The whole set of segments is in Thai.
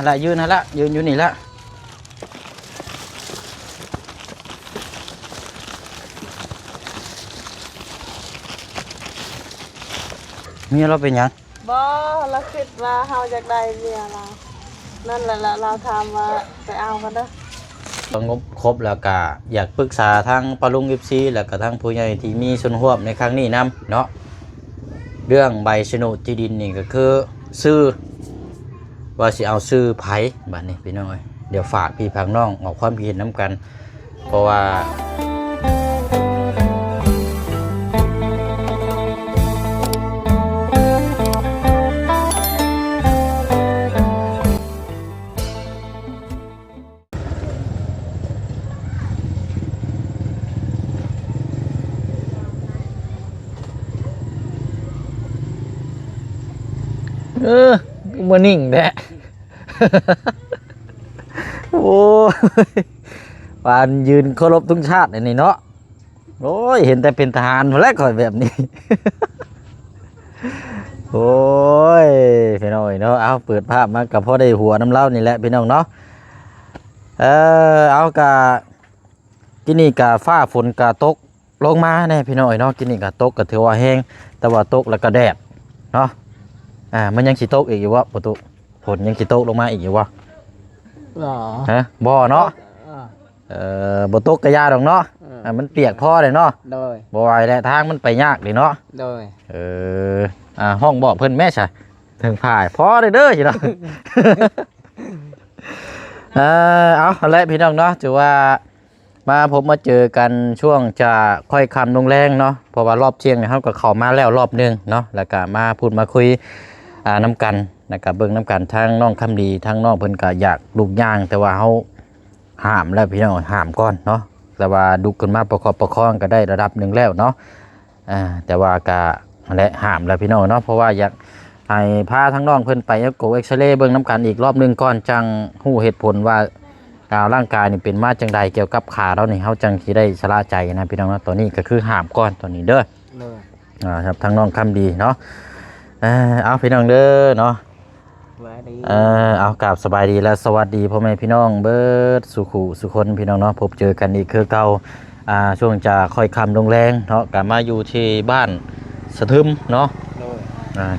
ละยืนนะละยืนอยู่นี่ละเมียเราเป็นยังบ่เราคิดว่าเฮาอยากได้เมียเรานั่นแหละเราทำว่าไปเอากันเด้องบครบแล้วก็อยากปรึกษาทั้งปาลุงFCแล้วก็ทั้งผู้ใหญ่ที่มีส่วนร่วมในครั้งนี้นํเนาะเรื่องใบโฉนดที่ดินนี่ก็คือซื้อว่าสิเอาซื้อไผบัดนี้พี่น้องเอ้ยเดี๋ยวฝากพี่พังน้องออกความคิดเห็นนํกันเพราะว่าบ่นิ่งแท้โอ้ยปานยืนเคารพธงชาตินี่เนาะโอ้ยเห็นแต่เป็นทหารพุ่นแหละข่อยแบบนี้โอ้ยพี่น้องเนาะเอาเปิดภาพมาก็พอได้หัวน้ำเล่านี่แหละพี่น้องเนาะเอากะกินนี่กะฟ้าฝนกะตกลงมาแน่พี่น้องเนาะกินนี่กะตกก็ถือว่าแห้งแต่ว่าตกแล้วก็แดดเนาะมันยังสิตกอีกอยู่วะประตูฝนยังสิตกลงมาอีกอยู่วะฮะบ่เนาะบ่ตกกระยาดอกเนาะมันเปียกพอเลยเนาะบ่ไหวแล้วทางมันไปยากเลยเนาะห้องบอกเพิ่นแม่ใช่ถึงผ่ายพอเด้อสิเนาะเอาละพี่น้องเนาะถือว่ามาพบมาเจอกันช่วงจะค่อยคำลงแรงเนาะเพราะว่ารอบเที่ยงเนี่ยเขาก็เข้ามาแล้วรอบนึงเนาะแล้วก็มาพูดมาคุยน้ำกันนะครับเบิ่งน้ำกันทั้งน้องคำดีทั้งน้องเพิ่นก็อยากลูกย่างแต่ว่าเขาห้ามแล้วพี่น้องห้ามก่อนเนาะแต่ว่าดุขึ้นมาประคองก็ได้ระดับหนึ่งแล้วเนาะแต่ว่าก็และห้ามแล้วพี่น้องเนาะเพราะว่าอยากให้พาทั้งน้องเพิ่นไปเอ็กโกเอ็กซเรย์เบิ่งน้ำกันอีกรอบนึงก่อนจังหู้เหตุผลว่าร่างกายนี่เป็นมาจังใดเกี่ยวกับขาเรานี่เขาจังที่ได้ชะล่าใจนะพี่น้องเนาะตัวนี้ก็คือห้ามก่อนตัวนี้เด้อครับทั้งน้องคำดีเนาะเอาพี่น้องเด้อเนาะเอากราบสบายดีและสวัสดีพ่อแม่พี่น้องเบิดสุขุสุคนพี่น้องเนาะพบเจอกันอีกคือเก่าช่วงจะค่อยคำลงแรงเนาะกลับมาอยู่ที่บ้านสะทึมเนาะ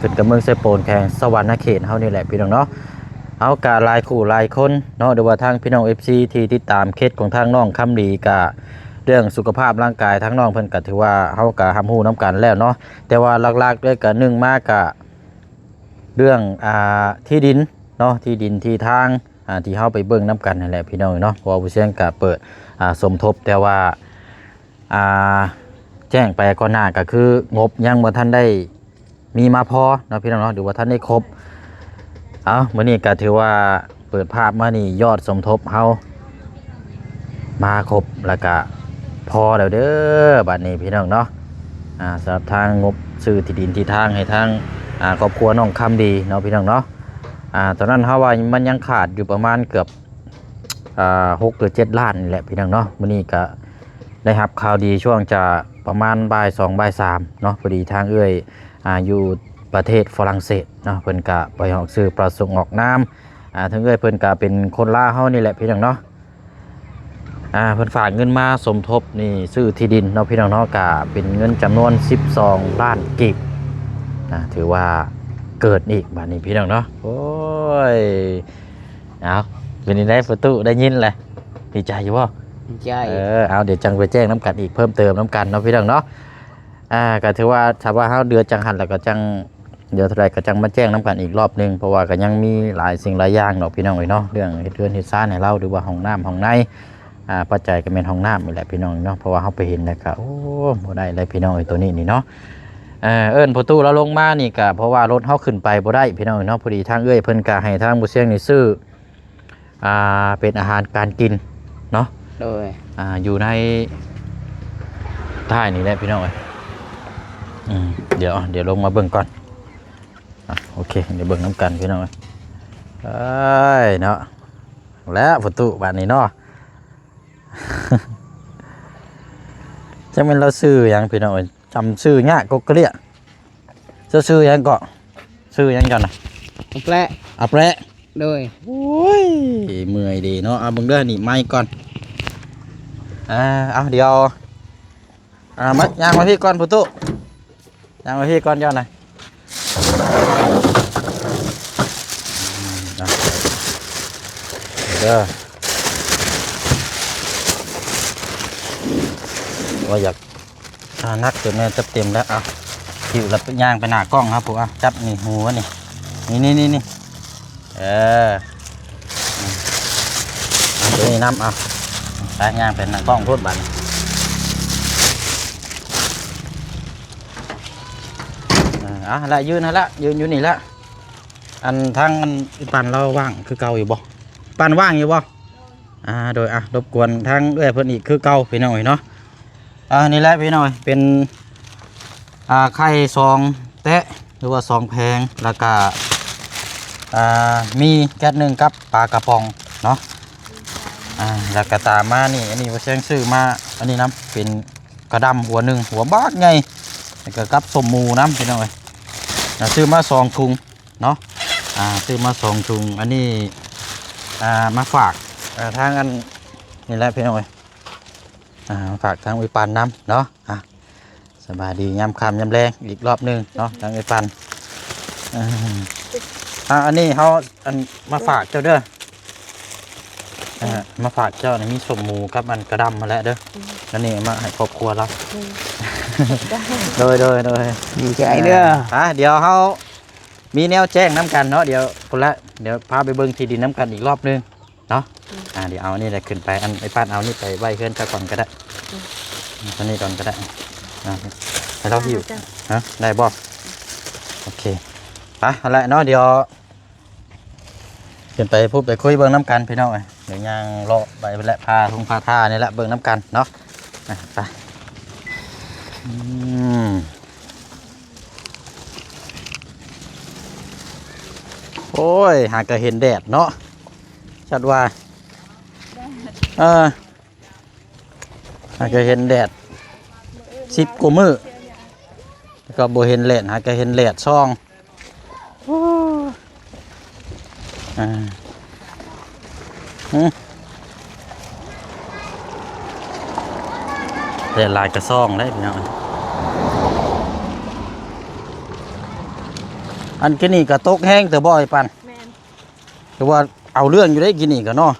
ขึ้นกับเมืองเซโปนแข่งสวรรค์เขตเขานี่แหละพี่น้องเนาะเอาการลายคู่ลายคนเนาะเดี๋ยวว่าทางพี่น้อง FC ที่ติดตามเคสของทางน้องคำดีกับเรื่องสุขภาพร่างกายทั้งน้องเพิ่นก็ถือว่าเฮาก็ทำฮู้น้ำกันแล้วเนาะแต่ว่าหลักๆด้วยกัน1มากกับเรื่องที่ดินเนาะที่ดินที่ทางที่เฮาไปเบิ่งน้ำกันนั่นแหละพี่น้องเนาะเพราะว่าผู้เชี่ยวชาญก็เปิดสมทบแต่ว่าแจ้งไปก่อนหน้าก็คืองบยังบ่ทันได้มีมาพอเนาะพี่น้องเนาะหรือว่าท่านได้ครบมื้อนี้ก็ถือว่าเปิดภาพมานี่ยอดสมทบเฮามาครบแล้วก็พอแล้วเด้อบัดนี้พี่น้องเนาะสำหรับทางงบซื้อที่ดินที่ทางให้ทางครอบครัวน้องคำดีเนาะพี่น้องเนาะตอนนั้นเฮาว่ามันยังขาดอยู่ประมาณเกือบ6 หรือ 7 ล้านนี่แหละพี่น้องเนาะมื้อนี้ก็ได้รับข่าวดีช่วงจะประมาณบ่าย2บ่าย3เนาะพอดีทางอยู่ประเทศฝรั่งเศสเนาะเพิ่นก็ไปออกซื้อประสงค์ออกน้ำทั้งเพิ่นก็เป็นคนลาวเฮานี่แหละพี่น้องเนาะเพิ่นฝากเงินมาสมทบนี่ซื้อที่ดินเนาะพี่น้องเนาะก็เป็นเงินจำนวน12 ล้านกีบถือว่าเกิดอีกบัดนี้พี่น้องเนาะโอ้ยเอาเป็นยังไงประตูได้ยินเลยดีใจอยู่บ่ดีใจเอาเดี๋ยวจังไปแจ้งน้ำกันอีกเพิ่มเติมน้ำกันเนาะพี่น้องเนาะก็ถือว่าถ้าว่าเฮาเดือจังหันแล้วก็จังเดี๋ยวเท่าไรก็จังมาแจ้งน้ำกันอีกรอบนึงเพราะว่าก็ยังมีหลายสิ่งหลายอย่างเนาะพี่น้องเนาะเรื่องเรือนเฮ็ดซ่านให้เราหรือว่าห้องน้ำห้องในปัจจัยก็เป็นห้องน้ำนี่แหละพี่น้องเนาะเพราะว่าเฮาไปเห็นแล้วก็โอ้บ่ได้เลยพี่น้องตัวนี้นี่เนาะประตูเราลงมานี่ก็เพราะว่ารถเฮาขึ้นไปบ่ได้พี่น้องเนาะพอดีทางเพิ่นก็ให้ทางผู้เสี่ยงนี่ซื้อเป็นอาหารการกินเนาะโดยอยู่ในท้ายนี่แหละพี่น้องเดี๋ยวลงมาเบิ่งก่อนโอเคเดี๋ยวเบิ่งน้ำกันพี่น้องเนาะแล้วประตูบ้านนี้เนาะ จะเป็นเราซื้อยังพี่น้องจำซื้อเนี่ยก็เกลี้ยซื้อยังก็ซื้อยังกันนะแปะแปะ โดย โอ้ยเมื่อยดีเนาะเอาเบิ่งเด้อนี่ไม้ก่อนเอาเดี๋ยวมัดยางมาพี่ก่อนพุตุยางมาพี่ก่อนย้อนหน่อยเด้อว่าอยากนักเต็มเลยจับเต็มแล้วเอาคิวแล้วย่างไปหน้ากล้องครับผมจับนี่หัวนี่นี่ตัวนี้น้ำเอาไปย่างเป็นหน้ากล้องพูดบัดละยืนฮะละยืนอยู่นี่ละอันทางอันปั่นเราว่างคือเก่าอยู่บ่ปั่นว่างอยู่บ่โดยรบกวนทางเอื้อยเพิ่นอีกคือเก่าพี่น้อยเนาะนี่แหละพี่น้อยเป็นไข่ซองแตะหรือว่าซองแพงแล้วก็มีแก๊สหนึ่งกับปลากระป๋องเนาะแล้วก็ตามมานี่อันนี้ว่าเชียงซื้อมาอันนี้น้ำเป็นกระดำหัวหนึ่งหัวบากไงแล้วก็กับสมมูน้ำพี่น้อยซื้อมา2 ถุงเนาะซื้อมา2 ถุงอันนี้มาฝากทางอันนี่แหละพี่น้อยฝากทางวิปันน้ำเนาะสบายดียำคำยำแรงอีกรอบหนึงเนาะทางวิปันอันนี้เขามาฝากเจ้าเด้อมาฝากเจ้านี่มีสมหมูกับมันกระดำมาแล้วเด้อแล้วนี่มาให้ครอบครัวเราโดยดีใจเด้อเดี๋ยวเขามีแนวแจ้งน้ำกันเนาะเดี๋ยวคนละเดี๋ยวพาไปเบิ้งที่ดินน้ำกันอีกรอบหนึงเนาะเดี๋ยวเอานี่แหละขึ้นไปไอ้ป้านเอานี่ไปไว้เพื่อนเจ้าก่อนก็ได้ตอนนี้ก่อนก็ได้ให้เราหิวได้บ่โอเคไปเอาละเนาะเดี๋ยวขึ้นไปพูดไปคุยเบิ้งน้ำกันพี่น้องเดี๋ยวย่างเลาะไปแล้วพาทุ่งพาท่านี่แหละเบิ้งน้ำกันเนาะไปโอ้ยหากก็เห็นแดดเนาะชัดว่าหากก็เห็นแดด10 กว่ามื้อก็บ่เห็นแดดหากก็เห็นแดดช่องแดดลายกระซ่องได้พี่น้องอันกินนี่ก็ตกแห้งแต่บ่อยปันคือว่าเอาเรื่องอยู่ได้กินนี่ก็เนาะ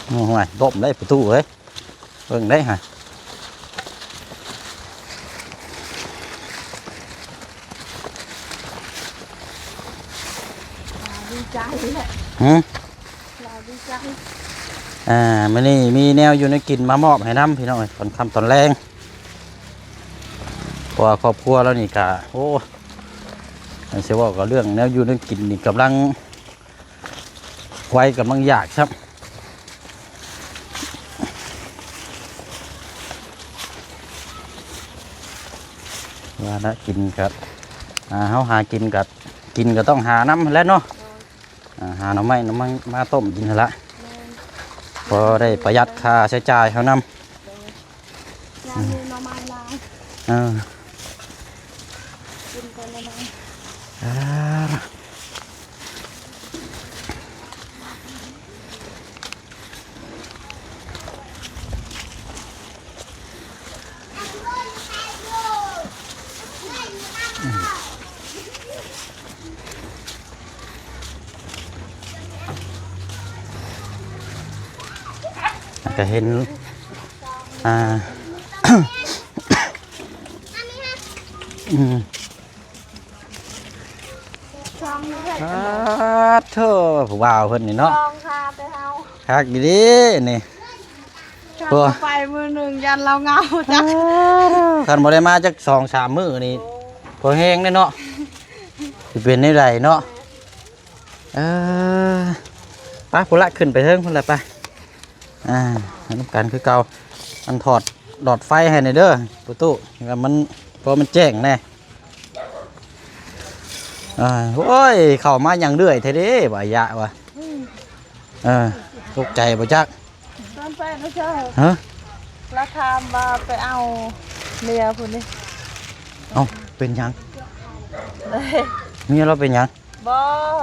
โอ้ยต้มได้ประตูเอ้ยเบิ่งได้ฮะดีใจแหละดีใจมันนี่มีแนวอยู่ในกินมามอบให้น้ำพี่น้องตอนค่ำตอนแรงเพราะครอบครัวแล้วนี่กะโอ้เสียว่าก็เรื่องแนวอยู่ในกินนี่กำลังไวกำลังอยากครับว่านะกินกับเขาหากินกับกินก็ต้องหาน้ำแล้วเนาะหาหน่อไม้มาต้มกินละพอได้ประหยัดค่าใช้จ่ายเขานำก็เห็นเธอผู้บ่าวเพิ่นนี่เนาะคักดีนี่ตัวไปมือหนึ่งยันเราเงาจักคันบ่ได้มาจัก2-3 มื้อนี่พอแห้งเนาะสิเป็นได้ไรเนาะไปพุ่นละขึ้นไปเทิงพุ่นละไปน้ำกันคือเก่ามันถอดหลอดไฟให้ในเด้อประตูมันพอมันแจ้งแน่โอ้ยเข้ามาอย่างเรื่อยเท่เด้บ่ายะวะตกใจบ่จัก ฟนนะเจ้า ฮะ แล้วถามว่าไปเอาเมียพุ่นนี่ เอ้าเป็นหยัง เลย เมียเราเป็นหยัง บ่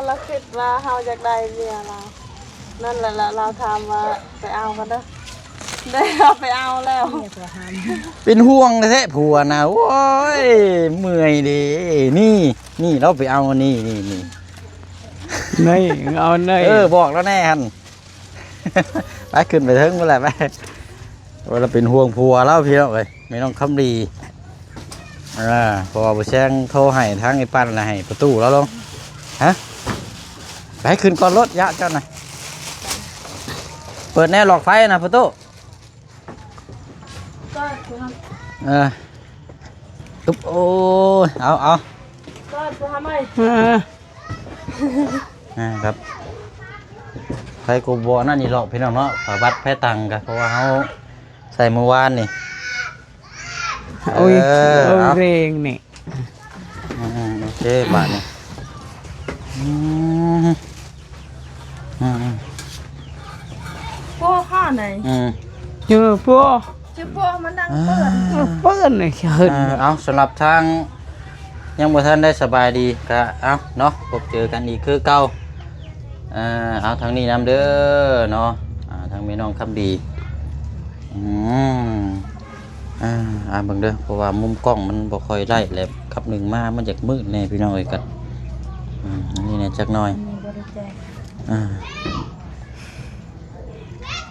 เราคิดว่าเฮาอยากได้เมียเรานั่นแหละเราถามว่าไปเอากันเด้อได้เอาไปเอาแล้ว เป็นห่วงแท้ผัวนะโอ้ยเมื่อยดินี่เราไปเอานี่ นี่เอาเนย บอกแล้วแน่ฮัน ไปขึ้นไปเทิงเมื่อไหร่ไปว่าเราเป็นห่วงผัวแล้วพี่น้องเอ้ยไม่ต้องคำดีพอไปแช่งโทรให้ทั้งไอ้ปั้นอะไรให้ประตูแล้วลงฮะไปขึ้นก่อนรถยะเจ้าหน่อยเปิดแน่หลอกไฟนะประตู ก็คือ ตุ๊บโอ้ยเอา ก็คือทำไม ครับไฟกูบอนั่นนี่หลอกพี่น้องเนาะฝาบัตรแพ้ตังกันเพราะว่าเขาใส่เมื่อวานนี่ โอ้ยเรงนี่ โอเคบาทนี่พวกข้าไหน เจอพวก ชื่อพวกมันดังเปิด เปิ้ลเลยเหิน เอาสำหรับทางยังบ่ท่านได้สบายดีก็เอาเนาะพบเจอกันอีกคือเก่าเอาทางนี้นำเด้อเนาะทางแม่น้องคำดีเบิ่งเด้อเพราะว่ามุมกล้องมันบ่ค่อยได้แล้วขับหนึ่งมามันจากมืดแน่พี่น้องเอ้ยกันนี่เนี่ยจักหน่อย มีบริแจค อ่า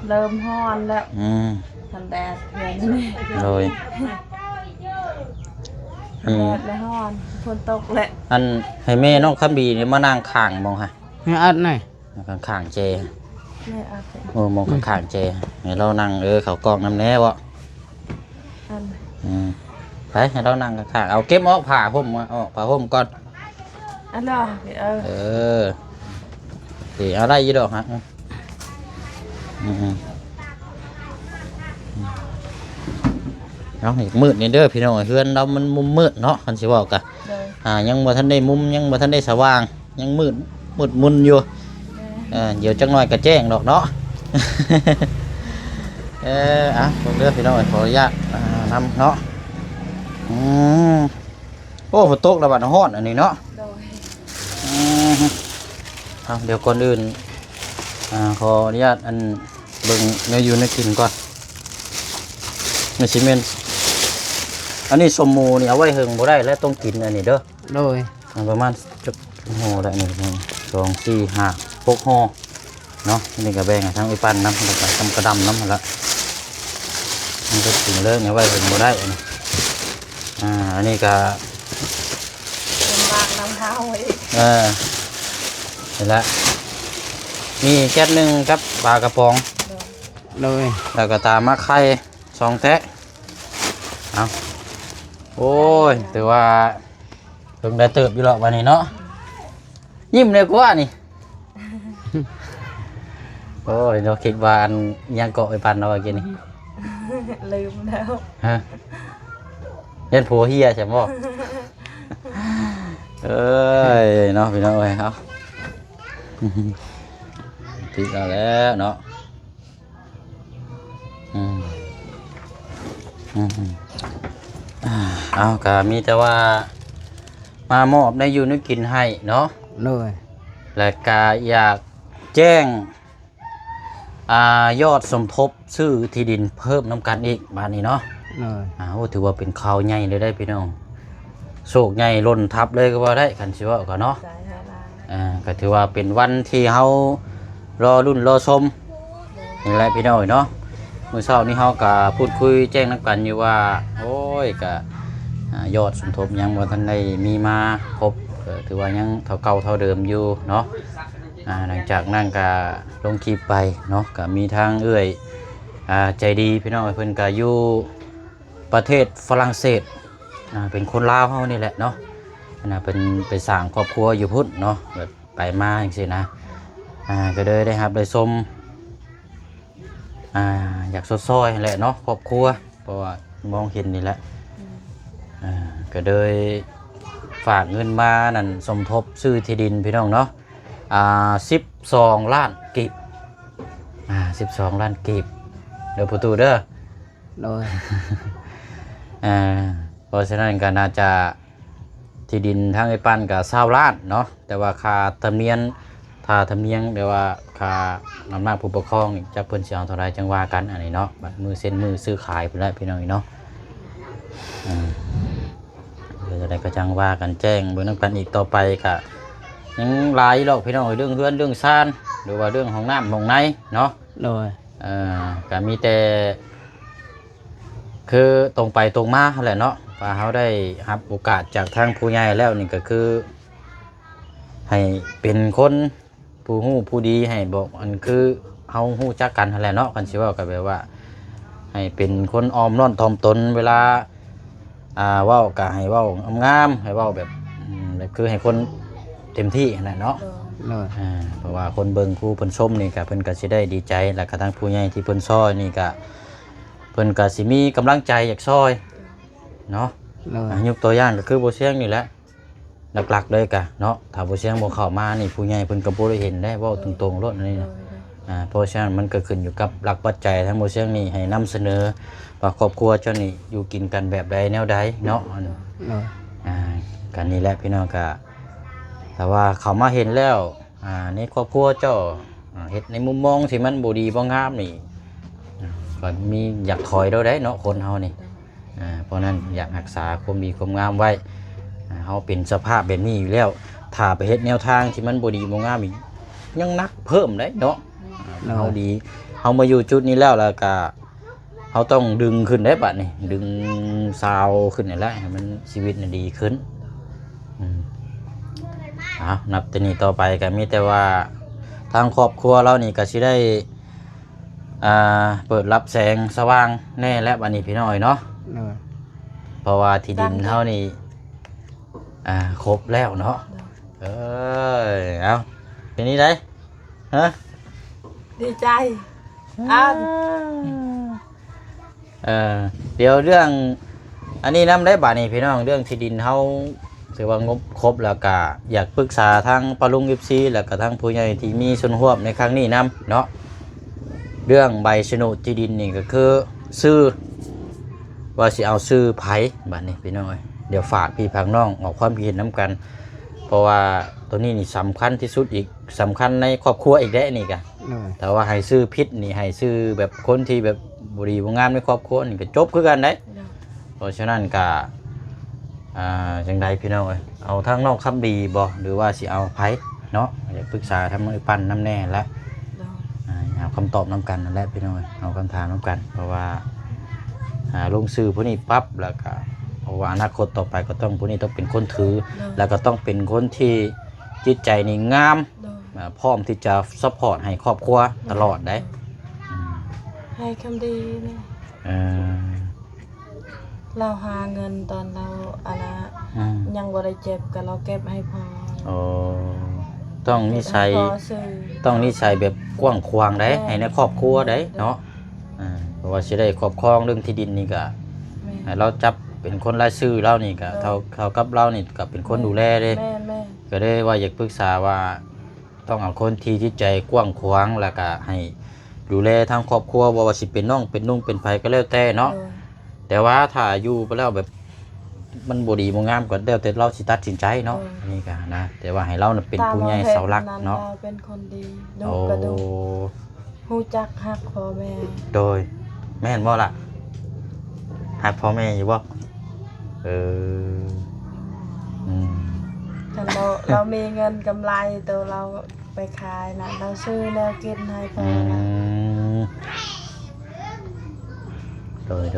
เริ่มฮ้อนแล้ว ทันแดดเย็นนี่ เลย แดดและฮ้อนฝนตกแหละ อันให้แม่น้องคำดีนี่มานั่งข้างมองฮะ อัดหน่อย ข้างเจ ไม่เอาสิ โอ้มองข้างเจให้เรานั่งเขากล้องน้ำแน่วะ อัน ไปให้เรานั่งข้างเอาเก็บออกผ่าห่มออกผ่าห่มก่อน อันเหรอสิเอาได้ยี่ดอกฮะเอานี่มืดนี่เด้อพี่น้องเฮือนเรามันมุมมืดเนาะคันสิบอกกัน เลย ยังบ่ทันได้มุมยังบ่ทันได้สว่างยังมืดมุนอยู่เดี๋ยวจักหน่อยก็แจ้งดอกเนาะ ผมเลือกพี่น้องขออนุญาตนำเนาะโอ้ฝนตกระบาดฮ้อนอันนี้เนาะ โดย เดี๋ยวก่อนอื่นขออนุญาตอันเบิ่งเนื้ออยู่ในกินก่อนในซีเมนต์อันนี้สมมูนี่เอาไว้เฮิงบ่ได้และต้องกินอันนี้เด้อ โดย ประมาณจุดห่อได้1 2 4 5 6ห่อเนาะนี่ก็แบ่งทั้งไอ้ปั้นน้ำแล้วก็ทำกระดำน้ำละมันก็ถึงเลิกเนี่ยไว้เฮิงบ่ได้อันนี้อันนี้ก็ เป็นบางน้ำเท้าไว้อีก เห็นแล้วมีแก๊สหนึ่งครับปลากระป๋อง โดย แล้วก็ตามมะไข่2 แตะเอาโอ้ยถือว่าเพิ่งได้เติบอยู่หรอกวันนี้เนาะยิ้มเลยกว่านี่ โอ้ยเราคิดว่าอันยังเกาะไอ้ปันเราเมื่อกี้นี่ ลืมแล้ว ฮะเล่นผัวเฮียใช่ไหมบ่ เอ้ยเนาะพี่น้องเอ้ยเอาติดแล้วเนาะเอาก็มีแต่ว่ามามอบในอยู่นึกกินให้เนาะ โดย และก็อยากแจ้งยอดสมทบซื้อที่ดินเพิ่มน้ำกันอีกบ้านนี้เนาะ โดย ถือว่าเป็นข่าวใหญ่เลยได้พี่น้องโศกใหญ่ล้นทับเลยก็ว่าได้กันสิว่าก็เนาะ สายหาลา ก็ถือว่าเป็นวันที่เฮารอรุ่นรอชมนี่แหละพี่น้องเนาะมื้อเช้านี้เฮาก็พูดคุยแจ้งนักกันอยู่ว่าโอ้ยก็ยอดสมทบยังบ่ทันได้มีมาครบก็ถือว่ายังเท่าเก่าเท่าเดิมอยู่เนาะหลังจากนั้นก็ลงคลิปไปเนาะก็มีทางเอื้อยใจดีพี่น้องเพิ่นก็อยู่ประเทศฝรั่งเศสเป็นคนลาวเฮานี่แหละเนาะเป็นไปสร้างครอบครัวอยู่พุ่นเนาะแบบไปมาจังซี่นะก็เลยได้รับได้ชมอยากสดซอยแหละเนาะครอบครัวเพราะว่ามองเห็นนี่แหละก็เลยฝากเงินมานั่นสมทบซื้อที่ดินพี่น้องเนาะ12 ล้านกีบ12 ล้านกีบ เด้อประตูเด้อ โดย เพราะฉะนั้นก็น่าจะที่ดินทางไอ้ปันกับ20 ล้านเนาะแต่ว่าค่าธรรมเนียมเดี๋ยวว่าค่าอำนาจผู้ปกครองนี่จักเพิ่นสิเอาเท่าไรจังว่ากันอันนี้เนาะบัดมือเซ็นมือซื้อขายพุ่นแหละพี่น้องเนาะเดี๋ยวจะได้ก็จังว่ากันแจ้งเบิ่งนำกันอีกต่อไปก็ยังหลายหรอกพี่น้องเรื่องเรือนเรื่องซ่านหรือว่าเรื่องห้องน้ำห้องในเนาะ โดย ก็มีแต่คือตรงไปตรงมาแหละเนาะว่าเขาได้รับโอกาสจากทางผู้ใหญ่แล้วนี่ก็คือให้เป็นคนผู้ฮู้ผู้ดีให้บอกอันคือเฮาฮู้จักกันแหละเนาะกันสิว่าก็แบบว่าให้เป็นคนออมน้อนถ่อมตนเวลาเว้าก็ให้เว้างามๆให้เว้าแบบแบบคือให้คนเต็มที่นั่นแหละเนาะ โดย เพราะว่าคนเบิ่งผู้เพิ่นชมนี่ก็เพิ่นก็สิได้ดีใจแล้วก็ทางผู้ใหญ่ที่เพิ่นซอยนี่ก็เพิ่นก็สิมีกำลังใจอยากซอยเนาะ โดย ยกตัวอย่างก็คือบ่เสียงนี่แหละหลักๆเลยก็เนาะถ้าบ่เสียงบ่เข้ามานี่ผู้ใหญ่เพิ่นก็บ่ได้เห็นได้เว้าตรงๆโลดนี่นะเพราะฉะนั้นมันก็ขึ้นอยู่กับหลักปัจจัยทั้งบ่เสียงนี่ให้นำเสนอว่าครอบครัวเจ้านี่อยู่กินกันแบบใดแนวใดเนาะ โดย กันนี่แหละพี่น้องก็แต่ว่าเขามาเห็นแล้วในครอบครัวเจ้าเฮ็ดในมุมมองที่มันบ่ดีบ่งามนี่ก็มีอยากถอยเราได้เนาะคนเฮานี่เพราะนั้นอยากรักษาความดีความงามไว้เฮาเป็นสภาพแบบนี้อยู่แล้วถ้าไปเฮ็ดแนวทางที่มันบ่ดีบ่งามอีกยังนักเพิ่มได้เนาะเฮาดีเฮามาอยู่จุดนี้แล้วก็เฮาต้องดึงขึ้นได้บัดนี้ดึงซาวขึ้นนี่แหละให้มันชีวิตน่ะดีขึ้นนับแต่นี้ต่อไปก็มีแต่ว่าทางครอบครัวเรานี่ก็สิได้เปิดรับแสงสว่างแน่และบัดนี้พี่น้อยเนาะ โดย เพราะว่าที่ดินเฮานี่ครบแล้วเนาะเอาเป็นนี้ได้ฮะ ดีใจเดี๋ยวเรื่องอันนี้นำได้บัดนี้พี่น้องเรื่องที่ดินเฮาถือว่างบครบแล้วก็อยากปรึกษาทางปาลุง14แล้วก็ทางผู้ใหญ่ที่มีส่วนร่วมในครั้งนี้นำเนาะเรื่องใบโฉนดที่ดินนี่ก็คือซื้อว่าสิเอาซื้อไผบัดนี้พี่น้องเดี๋ยวฝากพี่พังน้องออกความคิดเห็นนำกันเพราะว่าตัวนี้นี่สำคัญที่สุดอีกสำคัญในครอบครัวอีกได้นี่ก็ โดย แต่ว่าให้ซื้อพิษนี่ให้ซื้อแบบคนที่แบบบุรีบ่งามในครอบครัวนี่ก็จบคือกันได้เพราะฉะนั้นก็จังใดพี่น้องเอาทางน้องคำดีบ่หรือว่าสิเอาไผเนาะอยากปรึกษาทางมือปั้นน้ำแน่แล้วเอาคำตอบน้ำกันนั่นแหละพี่น้องเอาคำถามน้ำกันเพราะว่าลงซื้อผู้นี้ปั๊บแล้วก็เพราะว่าอนาคตต่อไปก็ต้องผู้นี้ต้องเป็นคนถือแล้วก็ต้องเป็นคนที่จิตใจนี่งามพร้อมที่จะซัพพอร์ตให้ครอบครัวตลอดได้ให้คำดีนี่เราหาเงินตอนเรายังบ่ได้เจ็บก็เราเก็บให้พอต้องนิสัยแบบกว้างขวางได้ให้ในครอบครัวได้เนาะเพราะว่าสิได้ครอบครองเรื่องที่ดินนี่ก็เราจับเป็นคนรายชื่อเรานี่ก็เท่ากับเรานี่ก็เป็นคนดูแลเลยก็ได้ว่าอยากปรึกษาว่าต้องเอาคนที่จิตใจกว้างขวางแล้วก็ให้ดูแลทางครอบครัวว่าสิเป็นน้องเป็นนุ่งเป็นไผก็แล้วแต่เนาะแต่ว่าถ้าอยู่ไปแล้วแบบมันบ่ดีบ่งามก็แล้วแต่เราสิตัดสินใจเนาะนี่ก็นะแต่ว่าให้เราเป็นผู้ใหญ่เสาหลักเนาะเป็นคนดีดูกระดูฮู้จักฮักพ่อแม่โดยแม่นบ่ล่ะฮักพ่อแม่อยู่บ่ถ้าเรามีเงินกำไรตัวเราไปขายนะเราซื้อแนวกินให้พ่อโดยเ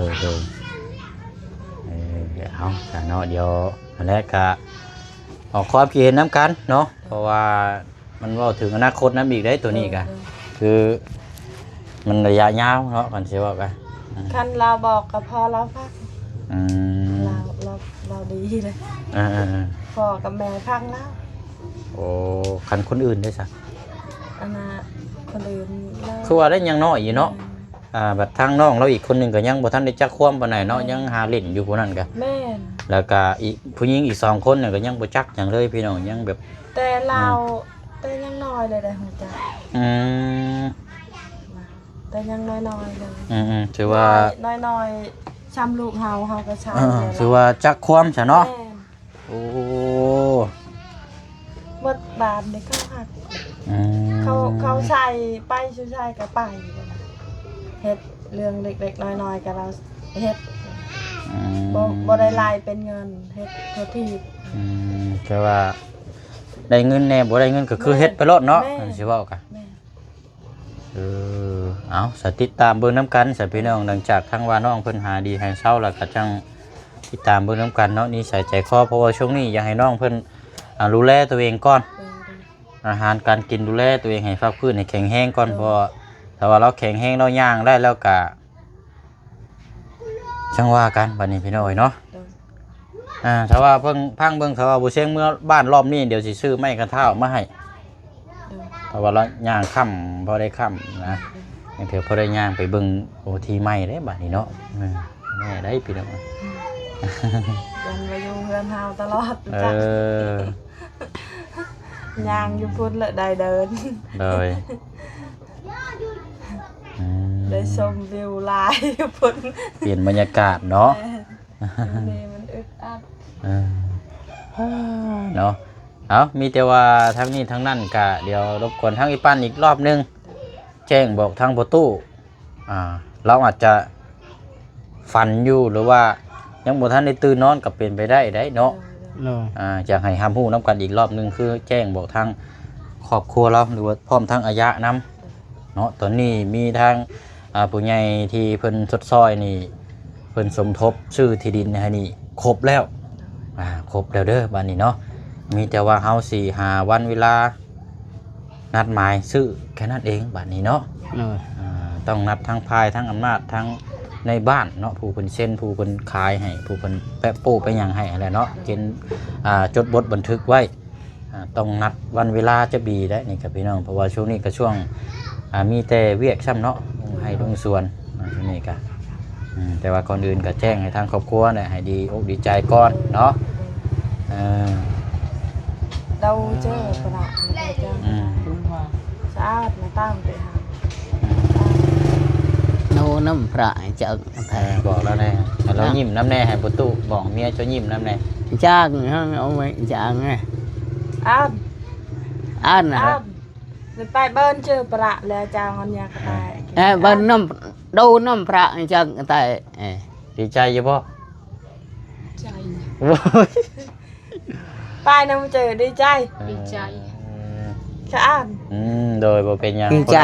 อาแต่เนาะเดี๋ยวอันแรกก็ออกความคิดเห็นน้ำกันเนาะเพราะว่ามันว่าถึงอนาคตน้ำอีกได้ตัวนี้กันคือมันระยะยาวเนาะกันเสียว่ากันคันเราบอกกับพ่อเราพักเราดีเลยพ่อกับแม่พักแล้วโอ้คันคนอื่นได้สักคนอื่นคือว่าได้ยังน้อยอยู่เนาะแบบทางน้องเราอีกคนหนึ่งก็ยังบ่ทันได้จักความปานใดเนาะยังหาเล่นอยู่ผู้นั้นก็แม่นแล้วก็อีกผู้หญิงอีก2คนเนี่ยก็ยังบ่จักหยังเลยพี่น้องยังแบบแต่เราแต่ยังน้อยเลยได้ฮู้จัก แต่ยังน้อยๆเลย ถือว่า น้อยๆช้ำลูกเฮาก็ช้ำ ถือว่าจักความซะเนาะโอ้ หมดบาทนี่เขาหัก อืม เขาใส่ไปชูใส่ก็ไปเฮ็ดเรื่องเล็กๆน้อยๆก็เราเฮ็ด อืม บ่ได้รายเป็นเงินเฮ็ดเท่าที่ แต่ว่าได้เงินแน่บ่ได้เงินก็คือเฮ็ดไปโลดเนาะ แม่ อันสิเว้ากัน แม่ เอาสติดตามเบิ่งน้ำกันสพี่น้องหลังจากทั้งว่าน้องเพิ่นหาดีให้เศร้าแล้วก็จังติดตามเบิ่งน้ำกันเนาะนี่ใส่ใจคอเพราะว่าช่วงนี้อยากให้น้องเพิ่นดูแลตัวเองก่อนอาหารการกินดูแลตัวเองให้ฟักพื้นให้แข็งแรงก่อนเพราะถ้าว่าเราแข็งแรงเราย่างได้แล้วก็จังว่ากันบัดนี้พี่น้อยเนาะถ้าว่าเพิ่งพังเบิ่งถ้าว่าบ่เชียงเมื่อบ้านรอบนี้เดี๋ยวสิซื้อไม้กระเท้ามาให้เพราะว่าเราย่างค่ำพอได้ค่ำนะยังเถื่อพอได้ย่างไปเบิ่งโอทีไม้ได้บัดนี้เนาะแม่ได้พี่น้อง ยันมาอยู่เฮือนเฮาตลอด ย่างอยู่พุ่นละได้เดิน เลยได้ชมวิวลายอยู่พุ่น เปลี่ยนบรรยากาศเนาะ นี่มันอึดอัด เนาะเอามีแต่ว่าทั้งนี้ทั้งนั้นกะเดี๋ยวรบกวนทั้งอีปั้นอีกรอบนึงแจ้งบอกทางประตูเราอาจจะฝันอยู่หรือว่ายังบ่ทันได้ตื่นนอนก็เป็นไปได้เนาะ โดย จะให้ห้ามฮู้น้ำกันอีกรอบนึงคือแจ้งบอกทางครอบครัวเราหรือว่าพร้อมทางอายะนำเนาะตอนนี้มีทางผู้ใหญ่ที่เพิ่นสดซอยนี่เพิ่นสมทบชื่อที่ดินให้นี่ครบแล้วครบแล้วเด้อบัดนี้เนาะมีแต่ว่าเฮาสิหาวันเวลานัดหมายซื้อแค่นั้นเองบัดนี้เนาะ โดย ต้องนัดทั้งพายทั้งอำนาจทั้งในบ้านเนาะผู้คนเส้นผู้คนขายให้ผู้คนแปะโป้ไปยังให้อะไรเนาะเกณฑ์จดบทบันทึกไว้ต้องนัดวันเวลาจะบีได้นี่ครับพี่น้องเพราะว่าช่วงนี้ก็ช่วงมีแต่เวียกซ้ำเนาะให้ลงส่วนช่วงนี้ก็แต่ว่าก่อนอื่นก็แจ้งให้ทางครอบครัวเนี่ยให้ดีอกดีใจก่อนเนาะ เราเจอประหลาดเจอสะอาดมาตั้งไปหา โนน้ำพระจะแทน บอกแล้วแน่เรายิ้มน้ำแน่ให้ประตูบอกเมียจะยิ้มน้ำแน่ จ้างเอาไว้จ้างไง อ้าว อ่านนะ อ้าวไปเบิ้ลเจอประหลาดแล้วจางอนยากระต่าย บ้านน้ำดูน้ำพระจังแต่ ดีใจอยู่ป่ะ ใจไปน้ำเจอดีใจ ดีใจ สะอาด โดยบ่เป็นยัง ดีใจ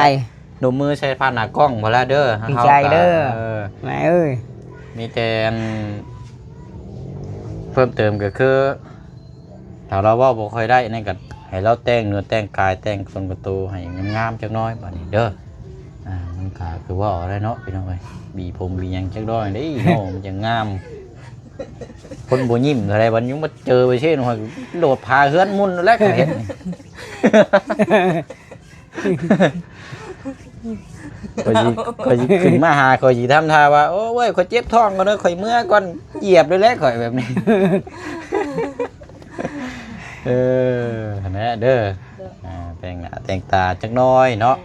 หนุ่มมือใช้ผ่านหน้ากล้องพอแล้วเด้อ ดีใจเด้อแม่เอ้ย มีแต่เพิ่มเติมก็คือถ้าเราว่าบ่ค่อยได้นั่นก็ให้เราแต่งเนื้อแต่งกายแต่งคนประตูให้งามๆจักหน้อยบัดนี้เด้อมันก็คือว่าอะไรเนาะพี่น้องเอ้ยบีผมบีหยังจักหน้อยเด้เนาะมันจะงามคนบ่ยิ้มอะไรบัดนี้มาเจอไปเช่นว่าโดดพาเฮือนมุ่นแล้วก็เห็นคอยขึ้นมาหาคอยสิทำท่าว่าโอ้เว้ยคอยเจ็บท้องก่อนเด้อคอยเมื่อก่อนเหยียบเลยแหละคอยแบบนี้นะเด้อแต่งหน้าแต่งตาจักหน้อยเนาะ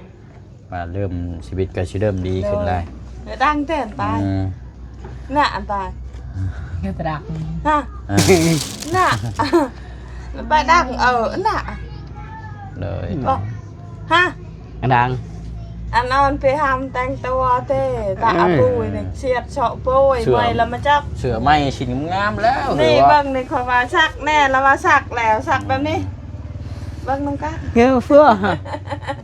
มาเริ่มชีวิตก็สิเริ่มดีขึ้นได้ ดังเต้นไปน่ะอันตาย เงี้ยตรัก น่ะน่ะไปดังน่ะ เลย ฮะ ดัง อันนั้นไปทำแต่งตัวเต้ตาปุยเนี่ยเสียดเฉาะปุยไม่แล้วมาจับ เสือไม้ชิ้นงามแล้ว นี่เบิ้งในขวาสักแน่แล้วมาสักแล้วสักแบบนี้เบิ้งน้องกัน เงี้ยเฟื่อ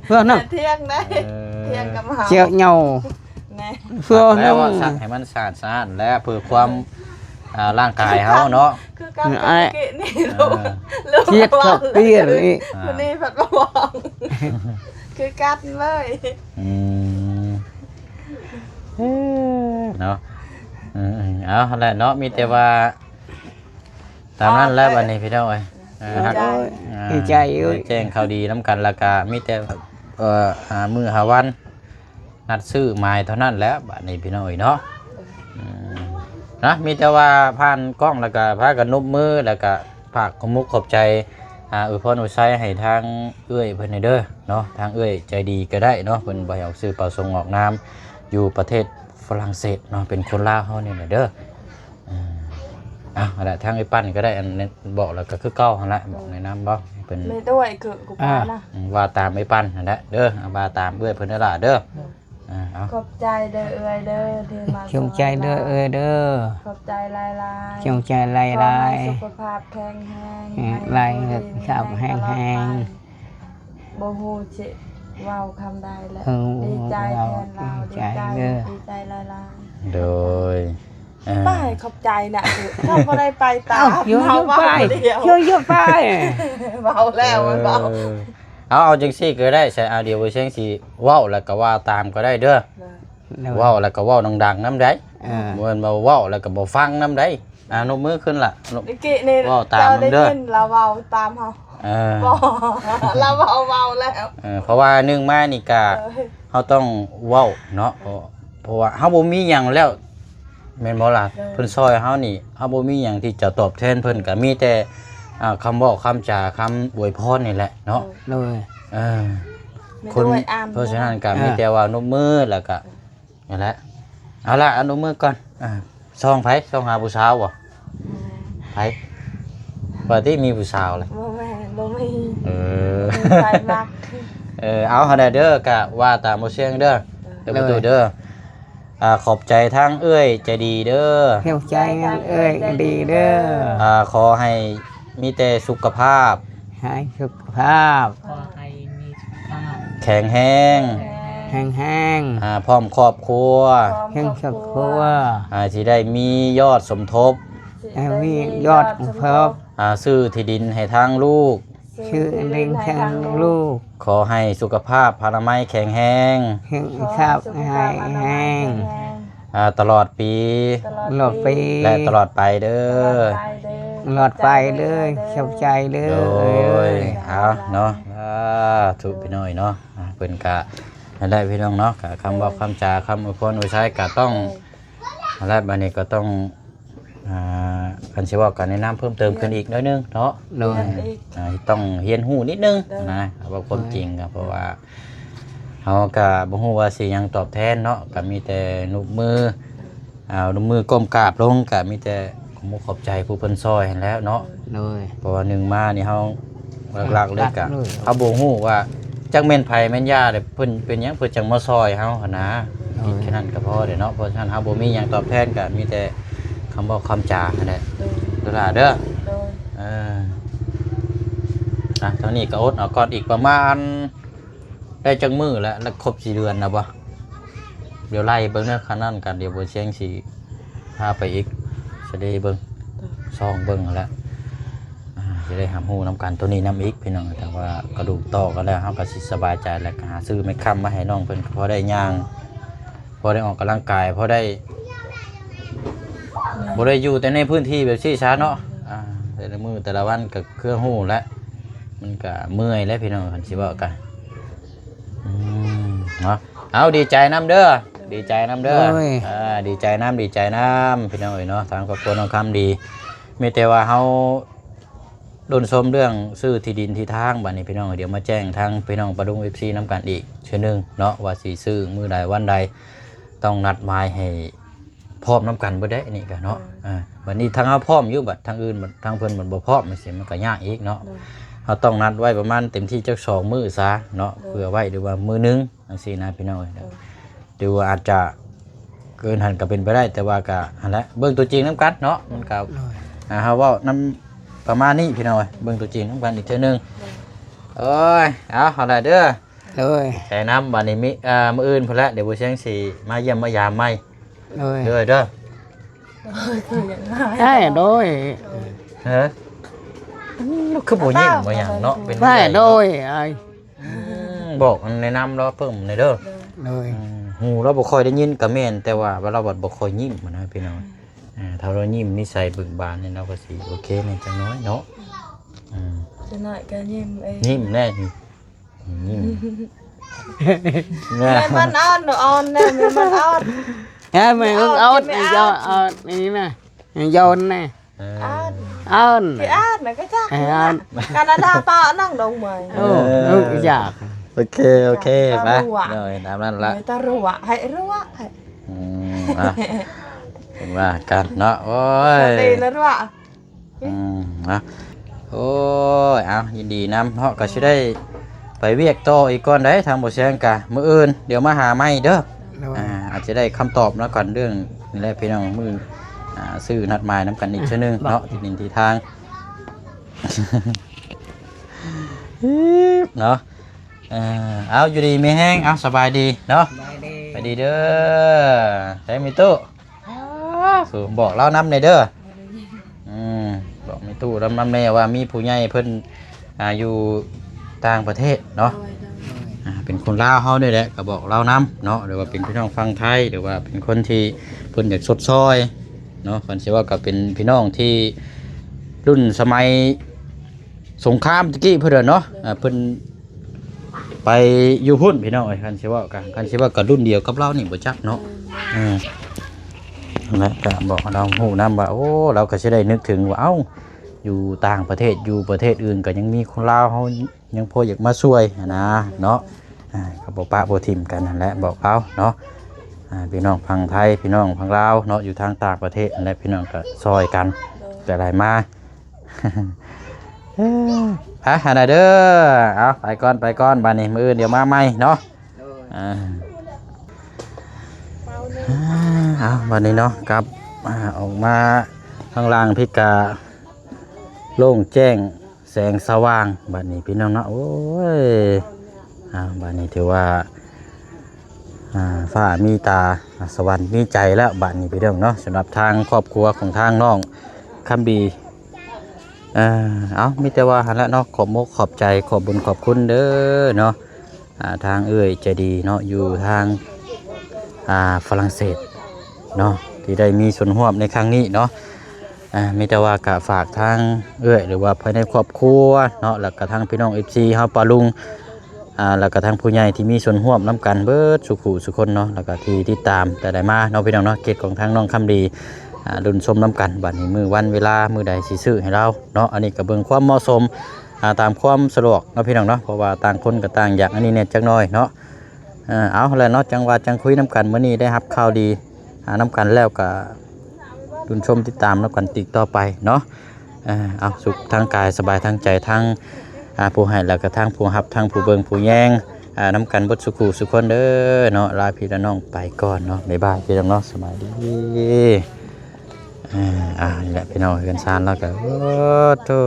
เฟื่อน้ำ เที่ยงได้เที่ยงกับเขา เจียวเหนียว แน่ เฟื่อ แล้ว น้ ว่าสักให้มันสะอาดและเพื่อความร่างกายเฮาเนาะ คือการกินนี่ลูก ำเทียดกับเปียร์นี่ คนนี้ผัดกระวองคือกัดเลย เนาะเอาแหละเนาะมีแต่ว่าตามนั้นแล้ววันนี้พี่น้องเอ้ย ดีใจเอ้ย แจ้งข่าวดีน้ำกันราคามีแต่หามือหาวันนัดซื้อหมายเท่านั้นแล้วบัดนี้พี่น้องเอ้ยเนาะนะมีแต่ว่าผ่านกล้องแล้วก็พากันนบมือแล้วก็ฝากขอบมุกขอบใจ อวยพรอวยชัยให้ทางเอื้อยเพิ่นให้เด้อเนาะทางเอื้อยใจดีก็ได้เนาะเพิ่นบ่ให้ออกชื่อประสงค์ออกนามอยู่ประเทศฝรั่งเศสเนาะเป็นคนลาวเฮานี่แหละเด้อเอาละทางไอ้ปั้นก็ได้อันนี้บอกแล้วก็คือเก่าหั่นละบอกในนามบ่เป็น ไม่ด้วยคือกูพานะ ว่าตามไอ้ปั้นนั่นแหละเด้อว่าตามเอื้อยเพิ่นนั่นล่ะเด้อเอา ขอบใจเด้อเอ้ยเด้อที่มา จงใจเด้อเอ้ยเด้อ ขอบใจหลายๆ จงใจหลาย ขอให้สุขภาพแข็งแรง หลายครับแห้ง บ่ฮู้สิเว้าคำใดแล้ว เออ ดีใจแทนเรา ดี ดี ใจ ใจ เด้อ ดีใจหลาย โดย ๆป้ายขอบใจน่ะคือถ้าบ่ได้ไปตาม เยอะ เฮา ไป เว้าเดียว เยอะไป เว้าแล้วมันเว้า เอาจังซี่ก็ได้ใส่เอาเดียวบ่เชิงสิเว้าแล้วก็ว่าตามก็ได้เด้อเว้าแล้วก็เว้าดังๆนำได้บ่แม่นว่าเว้าแล้วก็บ่ฟังนำได้นกมือขึ้นล่ะ เมื่อกี้นี่ เว้าตาม เจ้าได้ เด้อ ยินเราเว้าตามเฮา บ่เราเว้าแล้ว เพราะว่าหนึ่งมานี่ก็เฮาต้องเว้าเนาะเพราะว่าเฮาบ่มีหยังแล้วแม่นบ่ล่ะเพิ่นซอยเฮานี่เฮาบ่มีหยังที่จะตอบแทนเพิ่นก็มีแต่คำเว้าคำจาคำอวยพรนี่แหละเนาะ เลย ไม่ คน ด้วยอ่าน เพราะฉะนั้นก็มีแต่ว่านกมือแล้วก็นั่นแหละเอาล่ะเอานกมือก่อนซองไผซองหาผู้สาวบ่ไผว่าที่มีผู้สาวเลย บ่แม่นบ่มี อ ใจมัก เอาหาได้เด้อก็ว่าตามบ่เสียงเด้อเด้อประตูเด้อขอบใจทั้งเอ้ยใจดีเด้อ เข้าใจงั้นเอ้ยดีเด้อ ขอให้มีแต่สุขภาพ ให้สุขภาพ ขอให้มีสุขภาพ แข็งแรง แห้ง พร้อมครอบครัว ๆแห้งครอบครัว ที่ได้มียอดสมทบ ให้มียอดเพิ่ม ซื้อที่ดินให้ทางลูก ชื่อเล่งทางลูก ขอให้สุขภาพพลามัยแข็งแรง แห้งข้าวให้แห้ง ตลอดปี ตลอดปี และตลอดไปเด้อ ตลอดไปเลยเข้าใจเล โด ย ยเอาเนาะถูกพี่น้อยเนาะเพิ่นกะนั่นแหละพี่น้องเนาะกะคำบอกคำจาคำอวยพรอวยใช้กะต้องอะไรบัดนี้ก็ต้องคันสิว่ากันแนะนำเพิ่มเติมขึ้นอีกน้อยนึงเนาะ เลย ต้องเรียนรู้นิดนึงนะว่าความจริงครับเพราะว่าเฮาก็บ่ฮู้ว่าสิหยังตอบแทนเนาะก็มีแต่นุบมือนุบมือก้มกราบลงก็มีแต่ขอบคุณขอบใจผู้เพิ่นซอยหั่นแหล้วเนาะ เลย เพราะว่าหนึ่งมานี่เฮาหลักๆเลยก็ เลย เฮาบ่ฮู้ว่าจักแม่นไผแม่นยาเด้เพิ่นเป็นหยังเพิ่นจังมาซอยเฮาหั่นนะคิดแค่นั้นก็พอเด้เนาะเพราะฉะนั้นเฮาบ่มีหยังตอบแทนก็มีแต่คำบอกคำจานั่นแหละเด้อล่ะเด้อเท่านี้ก็อดเอาก่อนอีกประมาณได้จังมือแล้วครบ4เดือนนะบ่เดี๋ยวไล่เบิ่งเด้อคันนั้นกันเดี๋ยวบ่เชียงสิพาไปอีกสิได้เบิ่งซองเบิ่งแล้วจะได้หาฮู้นำกันตัวนี้นำอีกพี่น้องแต่ว่ากระดูกต่อก็แล้วเฮาก็สิสบายใจแล้วก็หาซื้อไม้ค้ำมาให้น้องเพิ่นพอได้ย่างพอได้ออกกำลังกายพอได้บ่ได้อยู่แต่ในพื้นที่แบบซี่ช้าเนาะแต่ละมื้อแต่ละวันก็เครื่องฮู้แล้วมันก็เมื่อยแล้วพี่น้องคันสิเว้ากันเนาะเอาดีใจนำเด้อดีใจนำเด้อดีใจนำพี่น้องเอ้ยเนาะทางครอบครัวน้องคำดีมีแต่ว่าเฮาโดนชมเรื่องซื้อที่ดินที่ทางบัดนี้พี่น้องเดี๋ยวมาแจ้งทางพี่น้องประดุง FC นำกันอีกเชื่อนึงเนาะว่าสิซื้อมื้อใดวันใดต้องนัดหมายให้พร้อมนำกันบ่ได้นี่ก็เนาะบัดนี้ทางเฮาพร้อมอยู่บัดทางอื่นบัดทางเพิ่นมันบ่พร้อมมันสิมันก็ยากอีกเนาะเฮาต้องนัดไว้ประมาณเต็มที่จัก2มื้อซะเนาะเพื่อไว้หรือว่ามื้อนึงจังซี่นะพี่น้องหรือว่าอาจจะเกินหันก็เป็นไปได้แต่ว่าก็หั่นแหละเบิ่งตัวจริงนำกันเนาะมันก็เฮาเว้านำประมาณนี้พี่น้องเบิ่งตัวจริงนำกันอีกเทื่อนึงโอ้ยเอาล่ะเด้อเลย ใส่น้ำบัดนี้มีมื้ออื่นพุ่นละเดี๋ยวบ่เชียงสิมาเยี่ยมมายามใหม่ เลย เด้อ ได้โดย ฮะคือบ่ยิ้มบ่หยังเนาะเป็น ได้โดยไอ้ บอกแนะนำเราเพิ่มในเด้อ เลย หูเราบ่ค่อยได้ยินก็แม่นแต่ว่าเราบ่ค่อยยิ้มนะพี่น้องถ้าเรายิ้มนิสัยเบิกบานนี่เราก็สิโอเคแม่นจังน้อยเนาะจะหน่อยก็ยิ้มเอง ยิ้มแน่ยิ้มแน่ แม่มันอ่อนแน่แม่มันอ่อน เฮ้ยมึงเอาไอ้ยอดนี่นะโยนนะ อ่อน ơn Chị át này cái chắc ơn Canada pa năng đồng mày dạ โอเคโอเคไปเลยตามนั้นละ Người ta rùa hãy rùa hãy อ่ะเป็นว่ากันเนาะโอ้ย Đi nó rùa นะโอ้ยเอายินดีนำเนาะก็สิได้ไปเวียกต่ออีกก่อนได้ทางบ่แซงกะมื้ออื่นเดี๋ยวมาหาใหม่เด้อ rồi อาจจะได้คำตอบแล้วก่อนเรื่องนี่แหละพี่น้องมื้อซื้อนัดหมายนํกันอีกเทื่อนึงเนาะที่ดินที่ทาง เนาะเอาอยู่ดีมีแห้งเอาสบายดีเนาะ Bye đi ไปดีเด้อใช้มีตู้สูบอกเล่าน้ำในเด้อบอกมีตู้น้ำในว่ามีผู้ใหญ่เพิ่นอยู่ต่างประเทศเนาะเป็นคนลาวเฮานี่แหละก็บอกเล่าน้ำเนาะหรือว่าเป็นพี่น้องฟังไทยหรือว่าเป็นคนที่เพิ่นอยากสดซอยเนาะเพิ่นสิว่าก็เป็นพี่น้องที่รุ่นสมัยสงครามตะกี้เพิ่นเนาะเพิ่นไปอยู่พุ่นพี่น้องไอ้คันสิว่าก็รุ่นเดียวกับเรานี่บ่จักเนาะนะก็บอกเราฮู้นำว่าโอ้เราก็สิได้นึกถึงว่าเอ้าอยู่ต่างประเทศอยู่ประเทศอื่นก็ยังมีคนลาวเฮายังพออยากมาช่วยนะเนาะก็บ่ปะบ่ทิ่มกันนั่นแหละบอกเขาเนาะพี่น้องพังไทยพี่น้องพังลาวเนาะอยู่ทางต่างประเทศนั่นแหละพี่น้องก็ซอยกันแต่หลายมา หาได้เด้อเอาไปก่อนบ้านนี้มื้ออื่นเดี๋ยวมาใหม่เนาะเอาบ้านนี้เนาะกลับออกมาข้างล่างพี่กาโล่งแจ้งแสงสว่างบ้านนี้พี่น้องเนาะโอ้ยบ้านนี้ถือว่าฟ้ามีตาสวรรค์มีใจแล้วบ้านนี้พี่น้องเนาะสำหรับทางครอบครัวของทางน้องคำบีเอามีแต่ว่าหันละเนาะขอบมกขอบใจขอบบุญขอบคุณเด้อเนาะทางใจดีเนาะอยู่ทางฝรั่งเศสเนาะที่ได้มีส่วนร่วมในครั้งนี้เนาะมีแต่ว่ากะฝากทางหรือว่าภายในครอบครัวเนาะแล้วก็ทางพี่น้อง FC เฮาปาลุงแล้วก็ทางผู้ใหญ่ที่มีส่วนร่วมนำกันเบิดสุขุสุคนเนาะแล้วก็ที่ติดตามแต่ได้มาเนาะพี่น้องเนาะเกตของทางน้องคำดีรุ่นชมน้ำกันบัดนี้มือวันเวลามือใดสิซื้อให้เราเนาะอันนี้ก็เบิ่งความเหมาะสมตามความสะดวกเนาะพี่น้องเนาะเพราะว่าต่างคนก็ต่างอยากอันนี้เนี่ยจักหน่อยเนาะเอาแล้วเนาะจังว่าจังคุยน้ำกันมื้อนี้ได้รับข่าวดีน้ำกันแล้วก็รุ่นชมติดตามน้ำกันติดต่อไปเนาะเอาสุขทางกายสบายทางใจทางผู้ให้แล้วก็ทางผู้รับทางผู้เบิ่งผู้แยงน้ำกันบดสุขุสุคนเด้อเนาะลาพี่และน้องไปก่อนเนาะบ๊ายบายพี่น้องเนาะสบายดีนี่แหละพี่น้องเฮือนซานแล้วก็โอ้โธ่